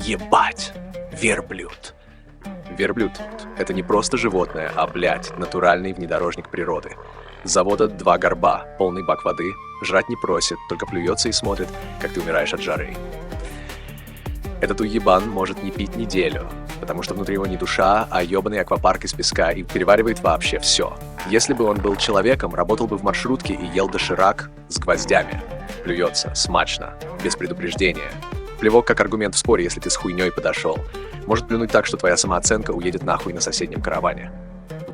Ебать! Верблюд. Верблюд — это не просто животное, а, блядь, натуральный внедорожник природы. С завода 2 горба, полный бак воды, жрать не просит, только плюется и смотрит, как ты умираешь от жары. Этот уебан может не пить неделю, потому что внутри его не душа, а ебаный аквапарк из песка и переваривает вообще все. Если бы он был человеком, работал бы в маршрутке и ел доширак с гвоздями. Плюется, смачно, без предупреждения. Плевок как аргумент в споре, если ты с хуйней подошел. Может плюнуть так, что твоя самооценка уедет нахуй на соседнем караване.